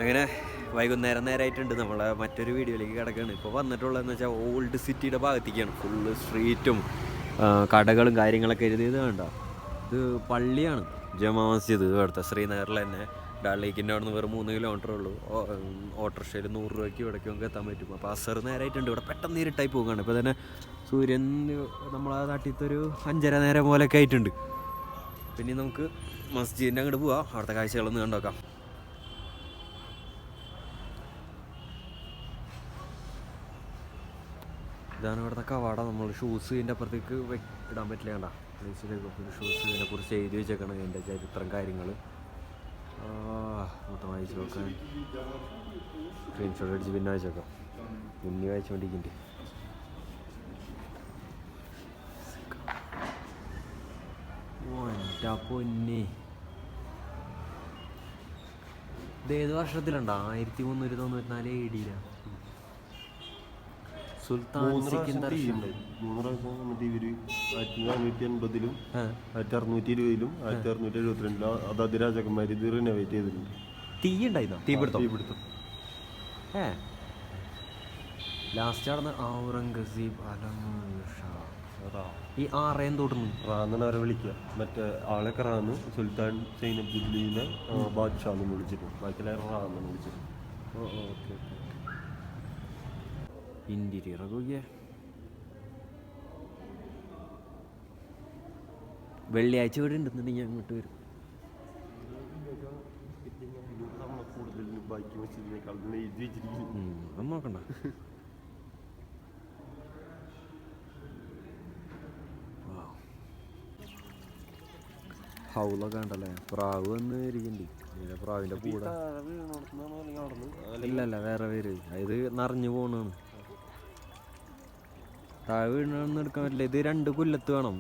അങ്ങനെ വൈകുന്നേരം നേരമായിട്ടുണ്ട്. നമ്മളെ മറ്റൊരു വീഡിയോയിലേക്ക് കിടക്കുകയാണ്. ഇപ്പോൾ വന്നിട്ടുള്ളതെന്ന് വെച്ചാൽ ഓൾഡ് സിറ്റിയുടെ ഭാഗത്തേക്കാണ്. ഫുള്ള് സ്ട്രീറ്റും കടകളും കാര്യങ്ങളൊക്കെ എഴുതിയത് വേണ്ട. ഇത് പള്ളിയാണ്, ജമാ മസ്ജിദ്. ഇവിടുത്തെ ശ്രീനഗറിൽ തന്നെ ഡാൽ ലേക്കിൻ്റെ അവിടെ നിന്ന് വെറും 3 കിലോമീറ്റർ ഉള്ളൂ. ഓട്ടോറിക്ഷയിൽ 100 രൂപയ്ക്ക് ഇവിടേക്ക് നമുക്ക് എത്താൻ പറ്റും. അപ്പോൾ അസർ നേരമായിട്ടുണ്ട്. ഇവിടെ പെട്ടെന്ന് ഇരുട്ടായി പോകുകയാണ്. ഇപ്പോൾ തന്നെ സൂര്യൻ നമ്മളെ നാട്ടിലത്തൊരു 5:30 നേരം പോലെയൊക്കെ ആയിട്ടുണ്ട്. പിന്നെ നമുക്ക് മസ്ജിദിൻ്റെ അങ്ങോട്ട് പോവാം, അവിടുത്തെ കാഴ്ചകളൊന്ന് കണ്ടോക്കാം. ഇതാണ് ഇവിടുത്തെ കവാട. നമ്മൾ ഷൂസ് ഇതിൻ്റെ അപ്പുറത്തേക്ക് ഇടാൻ പറ്റില്ല. കണ്ട ഷൂസ് ഇതിനെക്കുറിച്ച് എഴുതി വെച്ചേക്കണം, അതിൻ്റെ ചരിത്രം കാര്യങ്ങൾ മൊത്തം വായിച്ചു നോക്കാൻ. സ്ക്രീൻഷോട്ട് അടിച്ച് പിന്നെ വായിച്ചേക്കാം. പിന്നെ വായിച്ചുകൊണ്ടിരിക്കുന്നുണ്ട്. എൻ്റെ പൊന്നെ, ഇതേത് വർഷത്തിലുണ്ടോ? 1394 AD സുൽത്താൻ സിക്കന്ദർ. 1980-ലും 1620-ലും 1672-ലും അതാത് രാജാക്കന്മാർ ഇത് റിനോവേറ്റ് ചെയ്തിട്ടുണ്ട്. തീ ഉണ്ടായിരുന്നോ? തീപിടുത്തം. ലാസ്റ്റ് നടന്ന ഔറംഗസീബ് ഈ ആറേം തൊടുന്നു റാന്നാണ് അവരെ വിളിക്കുക. മറ്റേ ആളൊക്കെ റാന്ന് സുൽത്താൻ സൈനബുദ്ദീനെ ബാദ്ഷാന്ന് വിളിച്ചിട്ടുണ്ട്. ബാക്കിയെല്ലാവരും റാന്നാണ് വിളിച്ചിട്ടുണ്ട്. ഓക്കെ. ഇന്റീരിയർ ഒക്കെ വെള്ളിയാഴ്ച ഇവിടെ ഉണ്ടെന്നുണ്ടെങ്കിൽ അങ്ങോട്ട് വരും. നോക്കണ്ട. ഹൗലൊക്കെ ഉണ്ടല്ലേ. പ്രാവ് വന്ന് ഇരിക്കുന്നുണ്ട്. പ്രാവിൻ്റെ കൂടെ ഇല്ലല്ല, വേറെ പേര്. ഇത് നിറഞ്ഞു പോകണാണ്. താഴെ വീണൊന്നും എടുക്കാൻ പറ്റില്ല. ഇത് 2 കൊല്ലത്ത് വേണം.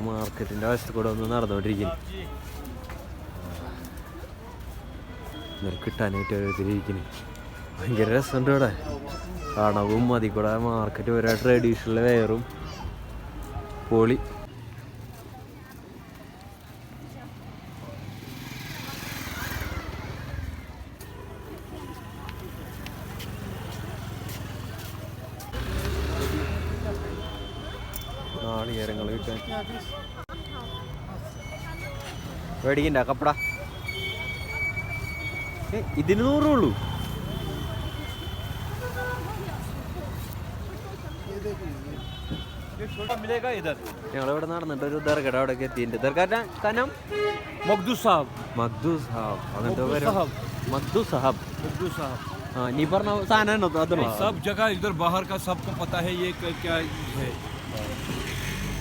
മാർക്കറ്റിൻ്റെ വശത്ത് കൂടെ ഒന്ന് നടന്നുകൊണ്ടിരിക്കുന്നു. കിട്ടാനായിട്ട് ഓരോരുത്തരിയ്ക്കുന്നു. ഭയങ്കര രസമുണ്ട് ഇവിടെ. കടവും അതിൽ കൂടെ മാർക്കറ്റ് ഓരോ ട്രഡീഷണൽ വെയറും പൊളി. നാളികേരങ്ങൾ കിട്ടാൻ മേടിക്കണ്ട കപ്പട. ഇതിന് 100 ഉള്ളൂ. ഞങ്ങളിവിടെ നടന്നിട്ട് ഒരു ദർഗട അവിടേക്ക് എത്തിയിട്ടുണ്ട്. ദർഗാ കനം मखदू साहब അങ്ങനത്തെ മഖ്ദൂ സാഹബ്. हाँ नहीं पर ना साना ना तो अदर सब जगह इधर बाहर का सबको पता है ये क्या है.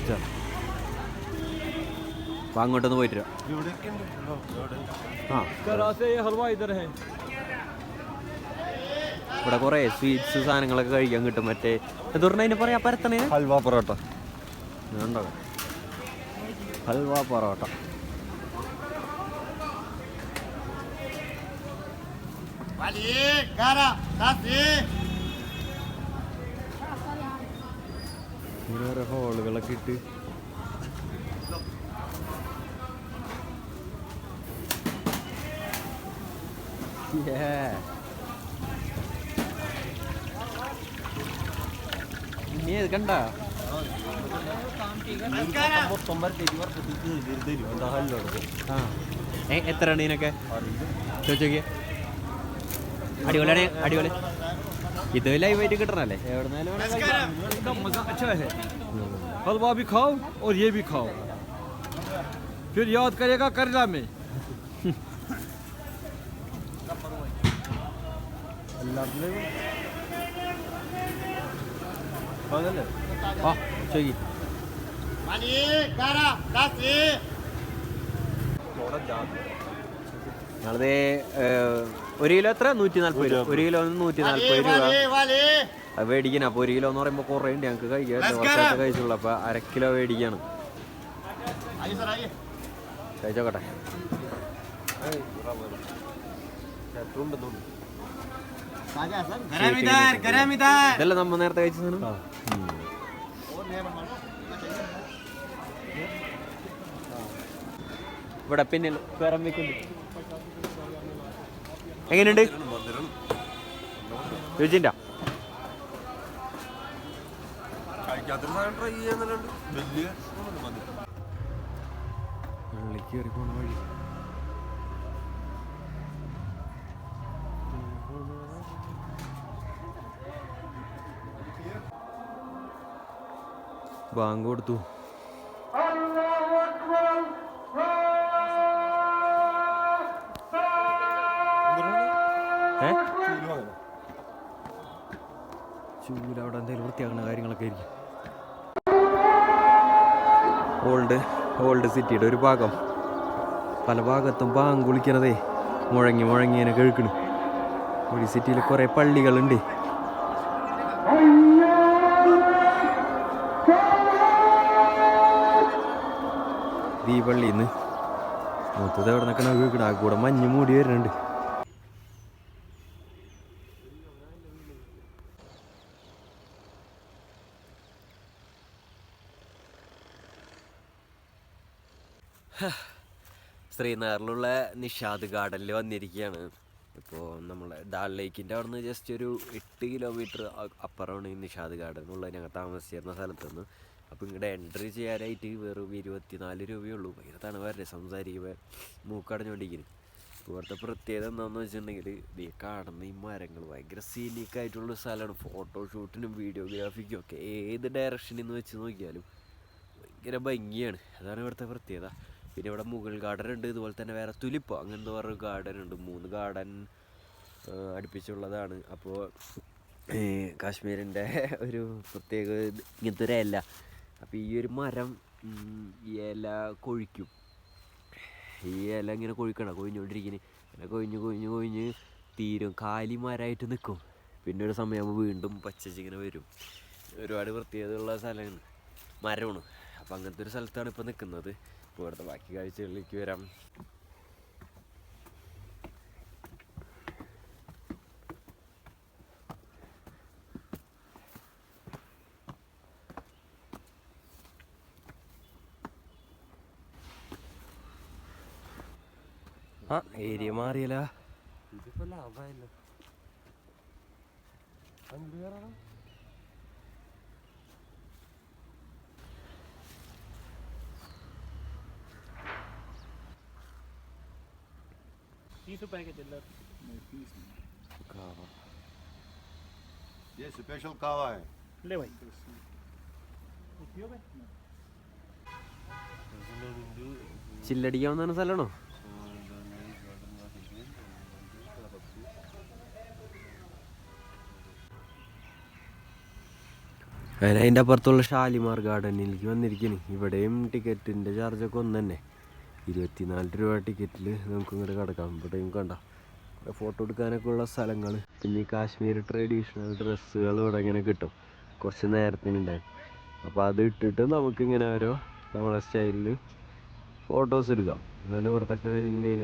चल അങ്ങോട്ടൊന്ന് പോയിട്ട് हलवा इधर है. ഇവിടെ കുറേ സ്വീറ്റ്സ് സാധനങ്ങളൊക്കെ കഴിക്കാൻ കിട്ടും. മറ്റേ എന്താ പറഞ്ഞാൽ അതിന് പറയാ പരത്തണേ ഹൽവ പൊറോട്ട. ഉണ്ടോ ഹൽവ പൊറോട്ട. ഇങ്ങനെ ഓരോ ഹോളുകളൊക്കെ ഇട്ട് ഇനി ഇത് കണ്ട മൊത്തം വരത്തേക്ക് വർഷത്തിൽ തരും എന്താ ഹല്ലോടത്ത് ആ എത്രയാണ് ഇതിനൊക്കെ ചോദിച്ചോക്കിയ അടിപൊളിയാണ് അടിപൊളി ഇത് ലൈവായിട്ട് കിട്ടണല്ലേ എവിടെന്നാലും एकदम मज़ा अच्छा है हलवा भी खाओ और ये भी खाओ फिर याद करेगा केरला में അതല്ലേ ആ ചോദിക്കി ഞങ്ങളത് 1 കിലോ എത്ര 140 രൂപ 1 കിലോ 140 രൂപ അത് മേടിക്കണം അപ്പോൾ 1 കിലോ എന്ന് പറയുമ്പോൾ കുറേ ഉണ്ട് ഞങ്ങൾക്ക് കഴിക്കാൻ കുറച്ചായിട്ട് കഴിച്ചുള്ളൂ അപ്പോൾ 1/2 കിലോ മേടിക്കണം കഴിച്ചോക്കട്ടെ ഇതല്ല നമ്മ നേരത്തെ കഴിച്ച സാധനം ഇവിടെ പിന്നെ വേറെ വെക്കുന്നുണ്ട് എങ്ങനെയുണ്ട് രുചിൻ്റെ കയറി പോണ വഴി ബാങ്ക് കൊടുത്തു ചൂല അവിടെ എന്തെങ്കിലും വൃത്തിയാക്കുന്ന കാര്യങ്ങളൊക്കെ ആയിരിക്കും ഓൾഡ് സിറ്റിയുടെ ഒരു ഭാഗം പല ഭാഗത്തും ബാങ്ക് വിളിക്കണതേ മുഴങ്ങി ഇങ്ങനെ കേൾക്കണ് ഒരു സിറ്റിയിൽ കുറേ പള്ളികളുണ്ട് ഈ പള്ളിന്ന് മൊത്തത്തിൽ എവിടെ നിൽക്കണ കേൾക്കണ ആ കൂടെ മഞ്ഞ് മൂടി വരുന്നുണ്ട് ശ്രീനഗറിലുള്ള നിഷാദ് ഗാർഡനിൽ വന്നിരിക്കുകയാണ് ഇപ്പോൾ നമ്മളെ ദാൽ ലേക്കിൻ്റെ അവിടെ നിന്ന് ജസ്റ്റ് ഒരു 8 കിലോമീറ്റർ അപ്പുറമാണ് ഈ നിഷാദ് ഗാർഡൻ ഉള്ളത് ഞങ്ങൾ താമസിച്ചിരുന്ന സ്ഥലത്ത് നിന്ന് അപ്പോൾ ഇങ്ങോട്ട് എൻട്രി ചെയ്യാനായിട്ട് വെറും 24 രൂപയുള്ളൂ ഭയങ്കര തണുവല്ലേ സംസാരിക്കുമ്പോൾ മൂക്കടഞ്ഞുകൊണ്ടിരിക്കുന്നു ഇപ്പോൾ ഇവിടുത്തെ പ്രത്യേകത എന്താണെന്ന് വെച്ചിട്ടുണ്ടെങ്കിൽ ഈ കാണുന്ന ഈ മരങ്ങൾ ഭയങ്കര സീനിക്കായിട്ടുള്ള സ്ഥലമാണ് ഫോട്ടോഷൂട്ടിനും വീഡിയോഗ്രാഫിക്കും ഒക്കെ ഏത് ഡയറക്ഷനിൽ നിന്ന് വെച്ച് നോക്കിയാലും ഭയങ്കര ഭംഗിയാണ് അതാണ് ഇവിടുത്തെ പ്രത്യേകത പിന്നെ ഇവിടെ മുഗൾ ഗാർഡൻ ഉണ്ട് ഇതുപോലെ തന്നെ വേറെ തുലിപ്പോ അങ്ങനത്തെ വേറെ ഗാർഡൻ ഉണ്ട് 3 ഗാർഡൻ അടുപ്പിച്ചുള്ളതാണ് അപ്പോൾ കാശ്മീരിൻ്റെ ഒരു പ്രത്യേക ഇങ്ങനത്തെ ഒരു ഇല അപ്പോൾ ഈ ഒരു മരം ഈ ഇല കൊഴിക്കും ഈ ഇല ഇങ്ങനെ കൊഴിഞ്ഞുകൊണ്ടിരിക്കുന്നത് ഇങ്ങനെ കൊഴിഞ്ഞ് തീരും കാലി മരമായിട്ട് നിൽക്കും പിന്നെ ഒരു സമയമാകുമ്പോൾ വീണ്ടും പച്ചിങ്ങനെ വരും ഒരുപാട് പ്രത്യേകതയുള്ള സ്ഥലമാണ് മരമാണ് അപ്പോൾ അങ്ങനത്തെ ഒരു സ്ഥലത്താണ് ഇപ്പോൾ നിൽക്കുന്നത് ഇപ്പോൾ ഇവിടുത്തെ ബാക്കി കാഴ്ചകളിലേക്ക് വരാം ആ ഏരിയ മാറിയല്ല ഇതിപ്പോ ലാഭമായല്ലോ അങ്ങോട്ട് കയറണം ये स्पेशल कावा है ले भाई ചില്ലടിക്കാവുന്ന സ്ഥലമാണോ അതിൻ്റെ അപ്പുറത്തുള്ള ഷാലിമാർ ഗാർഡനിലേക്ക് വന്നിരിക്കുന്നു ഇവിടെയും ടിക്കറ്റിൻ്റെ ചാർജൊക്കെ ഒന്ന് തന്നെ 24 രൂപ ടിക്കറ്റിൽ നമുക്ക് ഇങ്ങോട്ട് കിടക്കാം ഇവിടെയും കണ്ട ഫോട്ടോ എടുക്കാനൊക്കെ ഉള്ള സ്ഥലങ്ങൾ പിന്നെ ഈ കാശ്മീർ ട്രഡീഷണൽ ഡ്രസ്സുകൾ ഇവിടെ ഇങ്ങനെ കിട്ടും കുറച്ച് നേരത്തിനുണ്ടായിരുന്നു അപ്പോൾ അത് ഇട്ടിട്ട് നമുക്കിങ്ങനെ ഓരോ നമ്മളെ സ്റ്റൈലിൽ ഫോട്ടോസ് എടുക്കാം അതാണ് ഇവിടുത്തെ മെയിൻ.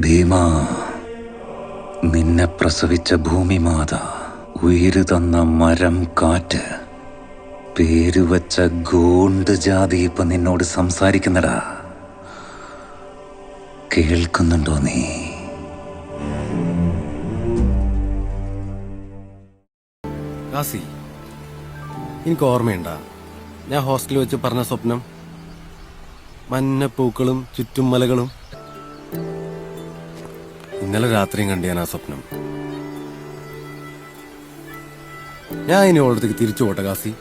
ഭീമാ, നിന്നെ പ്രസവിച്ച ഭൂമിമാത, ഉയിര് തന്ന മരം കാറ്റ്, പേരുവച്ച ഗോണ്ട് ജാതി ഇപ്പൊ നിന്നോട് സംസാരിക്കുന്നടാ. കേൾക്കുന്നുണ്ടോ നീ? കാസി, എനിക്ക് ഓർമ്മയുണ്ടാ ഞാൻ ഹോസ്റ്റലിൽ വെച്ച് പറഞ്ഞ സ്വപ്നം? മഞ്ഞപ്പൂക്കളും ചുറ്റും മലകളും. ഇന്നലെ രാത്രിയും കണ്ടു ഞാൻ ആ സ്വപ്നം. ഞാൻ ഇനി ഓളത്തേക്ക് തിരിച്ചു പോട്ടെ കാസി.